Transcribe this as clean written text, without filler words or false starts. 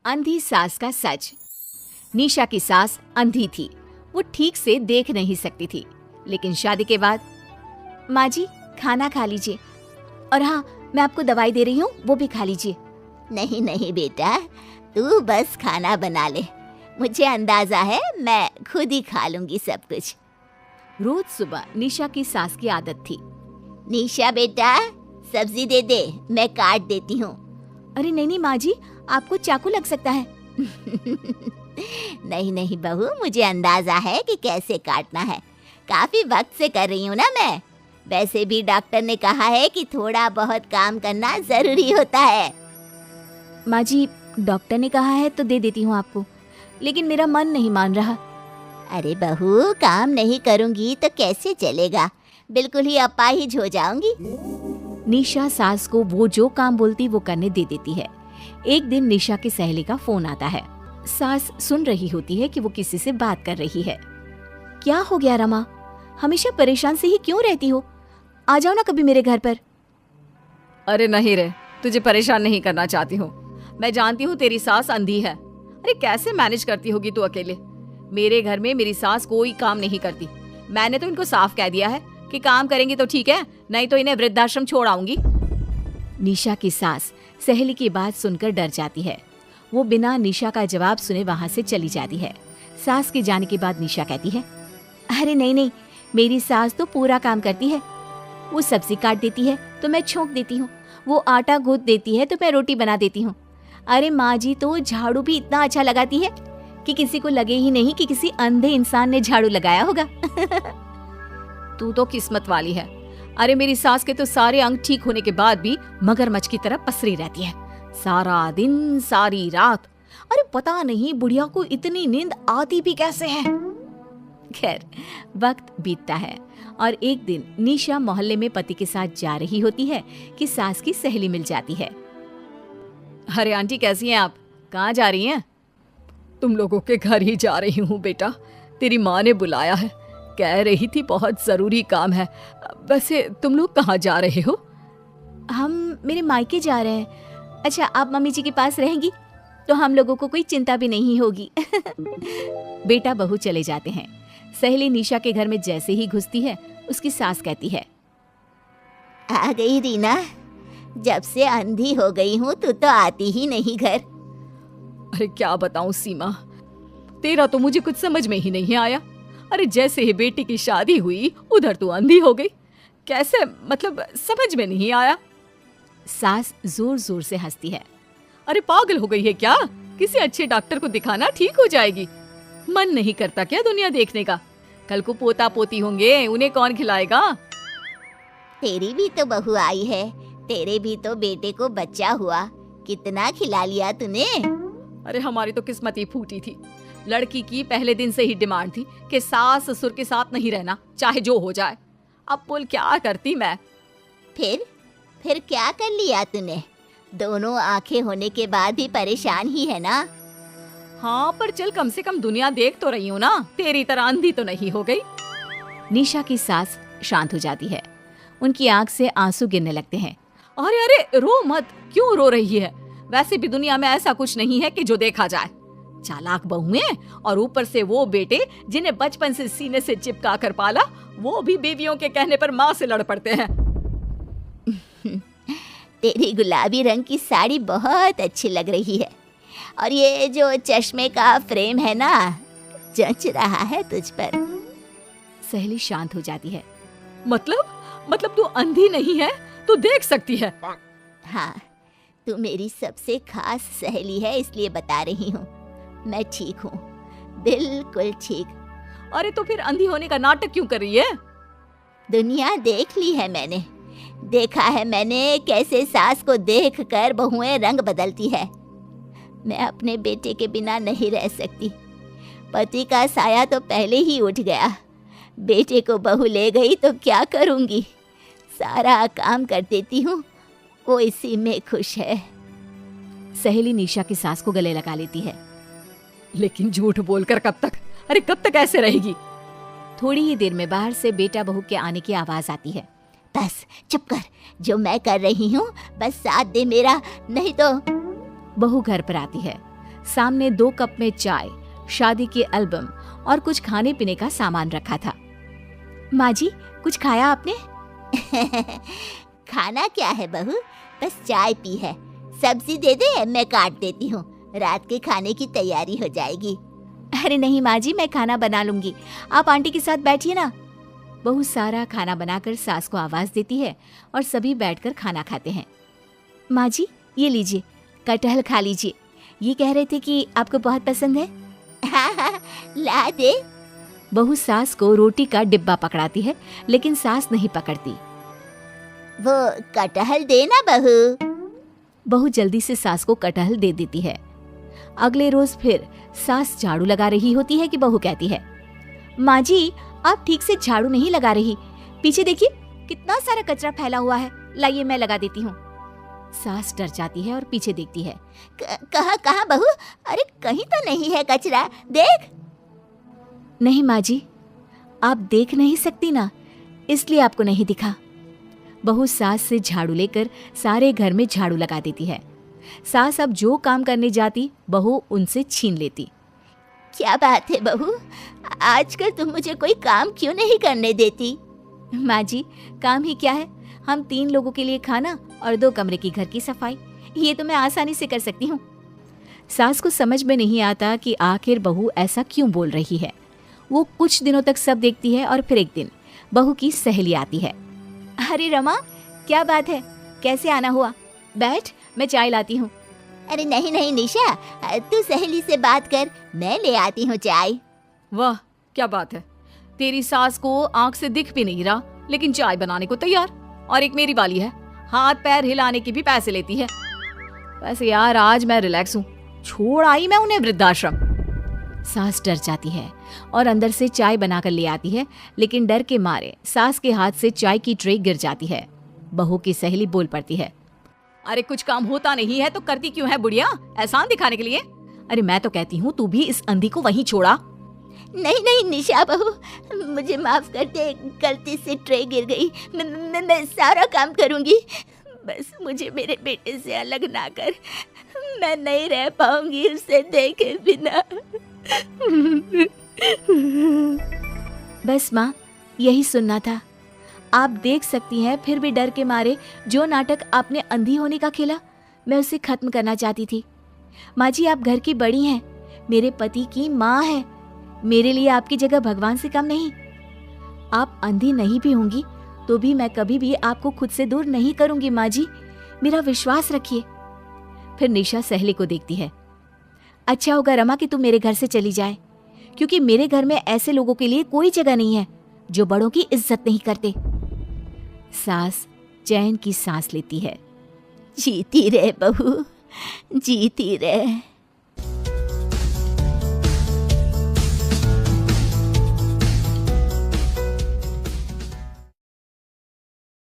अंधी सास का सच। निशा की सास अंधी थी। वो ठीक से देख नहीं सकती थी, लेकिन शादी के बाद, माँ जी खाना खा लीजिए, और हाँ मैं आपको दवाई दे रही हूँ, वो भी खा लीजिए। नहीं नहीं बेटा, तू बस खाना बना ले, मुझे अंदाजा है मैं खुद ही खा लूंगी सब कुछ। रोज सुबह निशा की सास की आदत थी। निशा बेटा, सब्जी दे दे, मैं काट देती हूँ। अरे नहीं नहीं माँ जी, आपको चाकू लग सकता है। नहीं नहीं बहू, मुझे अंदाजा है कि कैसे काटना है, काफी वक्त से कर रही हूँ ना मैं। वैसे भी डॉक्टर ने कहा है कि थोड़ा बहुत काम करना जरूरी होता है। माँ जी डॉक्टर ने कहा है तो दे देती हूँ आपको, लेकिन मेरा मन नहीं मान रहा। अरे बहू, काम नहीं करूँगी तो कैसे चलेगा, बिल्कुल ही अपाहिज हो जाऊंगी। निशा सास को वो जो काम बोलती वो करने दे देती है। एक दिन निशा की सहेली का फोन आता है। सास सुन रही होती है कि वो किसी से बात कर रही है। क्या हो गया रमा, हमेशा परेशान से ही क्यों रहती हो? आ जाओ ना कभी मेरे घर पर। अरे नहीं रे, तुझे परेशान नहीं करना चाहती हूँ। मैं जानती हूँ तेरी सास अंधी है। अरे कैसे मैनेज करती होगी तू अकेले? मेरे घर में मेरी सास कोई काम नहीं करती। मैंने तो इनको साफ कह दिया है कि काम करेंगी तो ठीक है, नहीं तो इन्हें वृद्धाश्रम छोड़ आऊंगी। निशा की सास सहेली की बात सुनकर डर जाती है। वो बिना निशा का जवाब सुने वहाँ से चली जाती है। सास के जाने के बाद निशा कहती है, अरे नहीं नहीं, मेरी सास तो पूरा काम करती है। वो सब्जी काट देती है तो मैं छोंक देती हूँ, वो आटा गूंथ देती है तो मैं रोटी बना देती हूँ। अरे माँ जी तो झाड़ू भी इतना अच्छा लगाती है कि किसी को लगे ही नहीं कि किसी अंधे इंसान ने झाड़ू लगाया होगा। तू तो किस्मत वाली है। अरे मेरी सास के तो सारे अंग ठीक होने के बाद भी मगरमच्छ की तरह पसरी रहती है, सारा दिन सारी रात। अरे पता नहीं बुढ़िया को इतनी नींद आती भी कैसे है। खैर वक्त बीतता है और एक दिन निशा मोहल्ले में पति के साथ जा रही होती है कि सास की सहेली मिल जाती है। अरे आंटी कैसी हैं आप? कहाँ जा रही हैं? तुम लोगों के घर ही जा रही हूँ बेटा, तेरी माँ ने बुलाया है, कह रही थी बहुत जरूरी काम है। वैसे तुम लोग कहाँ जा रहे हो? हम मेरे मायके जा रहे हैं। अच्छा आप मम्मी जी के पास रहेंगी तो हम लोगों को कोई चिंता भी नहीं होगी। बेटा बहू चले जाते हैं। सहेली निशा के घर में जैसे ही घुसती है, उसकी सास कहती है, आ गई रीना, जब से अंधी हो गई हूँ तू तो आती ही नहीं घर। अरे क्या बताऊं सीमा, तेरा तो मुझे कुछ समझ में ही नहीं आया। अरे जैसे ही बेटी की शादी हुई उधर तू अंधी हो गई, कैसे? मतलब समझ में नहीं आया। सास जोर जोर से हंसती है। अरे पागल हो गई है क्या? किसी अच्छे डॉक्टर को दिखाना, ठीक हो जाएगी। मन नहीं करता क्या दुनिया देखने का? कल को पोता पोती होंगे, उन्हें कौन खिलाएगा? तेरी भी तो बहू आई है, तेरे भी तो बेटे को बच्चा हुआ, कितना खिला लिया तूने। अरे हमारी तो किस्मत ही फूटी थी। लड़की की पहले दिन से ही डिमांड थी कि सास ससुर के साथ नहीं रहना, चाहे जो हो जाए। अब बोल क्या करती मैं? फिर क्या कर लिया तूने? दोनों आंखें होने के बाद भी परेशान ही है ना? हाँ पर चल कम से कम दुनिया देख तो रही हूँ ना, तेरी तरह अंधी तो नहीं हो गई। निशा की सास शांत हो जाती है। उनकी आंख से आंसू गिरने लगते हैं। अरे अरे रो मत, क्यों रो रही है? वैसे भी दुनिया में ऐसा कुछ नहीं है कि जो देखा जाए। चालाक बहुएं और ऊपर से वो बेटे जिन्हें बचपन से सीने से चिपका कर पाला, वो भी बीवियों के कहने पर माँ से लड़ पड़ते हैं। तेरी गुलाबी रंग की साड़ी बहुत अच्छी लग रही है, और ये जो चश्मे का फ्रेम है ना, जच रहा है तुझ पर। सहेली शांत हो जाती है। मतलब तू अंधी नहीं है, तू देख सकती है। हाँ, तू मेरी सबसे खास सहेली है, इसलिए बता रही हूँ। मैं ठीक हूँ, बिल्कुल ठीक। अरे तो फिर अंधी होने का नाटक क्यों कर रही है? दुनिया देख ली है मैंने, देखा है मैंने कैसे सास को देखकर बहुएं रंग बदलती है। मैं अपने बेटे के बिना नहीं रह सकती। पति का साया तो पहले ही उठ गया, बेटे को बहू ले गई तो क्या करूँगी? सारा काम कर देती हूँ, वो इसी में खुश है। सहेली निशा की सास को गले लगा लेती है। लेकिन झूठ बोलकर कब तक? अरे कब तक ऐसे रहेगी? थोड़ी ही देर में बाहर से बेटा बहू के आने की आवाज आती है। बस चुप कर, जो मैं कर रही हूँ बस साथ दे मेरा, नहीं तो। बहू घर पर आती है। सामने 2 कप में चाय, शादी के एल्बम और कुछ खाने पीने का सामान रखा था। माँ जी, कुछ खाया आपने? खाना क्या है बहू, बस चाय पी है। सब्जी दे दे, मैं काट देती हूँ, रात के खाने की तैयारी हो जाएगी। अरे नहीं माँ जी, मैं खाना बना लूंगी, आप आंटी के साथ बैठिए ना। बहू सारा खाना बनाकर सास को आवाज देती है और सभी बैठकर खाना खाते हैं। माँ जी, ये लीजिए, कटहल खा लीजिए, ये कह रहे थे कि आपको बहुत पसंद है। हाँ, ला दे। बहू सास को रोटी का डिब्बा पकड़ाती है, लेकिन सास नहीं पकड़ती। वो कटहल देना बहू। बहू जल्दी से सास को कटहल दे देती है। अगले रोज फिर सास झाड़ू लगा रही होती है कि बहू कहती है, माँ जी, आप ठीक से झाड़ू नहीं लगा रही, पीछे देखिए कितना सारा कचरा फैला हुआ है, लाइए मैं लगा देती हूँ। सास डर जाती है और पीछे देखती है। कहाँ बहू? अरे कहीं तो नहीं है कचरा, देख। नहीं माँ जी, आप देख नहीं सकती ना, इसलिए आपको नहीं दिखा। बहू सास से झाड़ू लेकर सारे घर में झाड़ू लगा देती है। सास अब जो काम करने जाती, बहू उनसे छीन लेती। क्या बात है बहू, आजकल तुम मुझे कोई काम क्यों नहीं करने देती? माँ जी, काम ही क्या है, हम 3 लोगों के लिए खाना और 2 कमरे की घर की सफाई, ये तो मैं आसानी से कर सकती हूँ। सास को समझ में नहीं आता कि आखिर बहू ऐसा क्यों बोल रही है। वो कुछ दिनों तक सब देखती है और फिर एक दिन बहू की सहेली आती है। अरे रमा, क्या बात है, कैसे आना हुआ? बैठ, मैं चाय लाती हूँ। अरे नहीं नहीं निशा, तू सहेली से बात कर, मैं ले आती हूँ चाय। वाह, क्या बात है, तेरी सास को आंख से दिख भी नहीं रहा, लेकिन चाय बनाने को तैयार। और एक मेरी वाली है, हाथ पैर हिलाने के भी पैसे लेती है। वैसे यार आज मैं रिलैक्स हूँ, छोड़ आई मैं उन्हें वृद्धाश्रम। सास डर जाती है और अंदर से चाय बनाकर ले आती है, लेकिन डर के मारे सास के हाथ से चाय की ट्रे गिर जाती है। बहू की सहेली बोल पड़ती है, अरे कुछ काम होता नहीं है तो करती क्यों है बुढ़िया, एहसान दिखाने के लिए? अरे मैं तो कहती हूँ तू भी इस अंधी को वहीं छोड़ा। नहीं नहीं निशा बहू, मुझे माफ कर दे, गलती से ट्रे गिर गई, मैं सारा काम करूँगी, बस मुझे मेरे बेटे से अलग ना कर, मैं नहीं रह पाऊंगी उसे देखे बिना। बस माँ, यही सुनना था। आप देख सकती हैं, फिर भी डर के मारे जो नाटक आपने अंधी होने का खेला, मैं उसे खत्म करना चाहती थी। माँ जी, आप घर की बड़ी हैं, मेरे पति की माँ है, मेरे लिए आपकी जगह भगवान से कम नहीं। आप अंधी नहीं भी होंगी तो भी मैं कभी भी आपको खुद से दूर नहीं करूंगी माँ जी, मेरा विश्वास रखिए। फिर निशा सहेली को देखती है। अच्छा होगा रमा कि तू मेरे घर से चली जाए, क्योंकि मेरे घर में ऐसे लोगों के लिए कोई जगह नहीं है जो बड़ों की इज्जत नहीं करते। सास चैन की सांस लेती है। जीती रहे बहू, जीती रहे।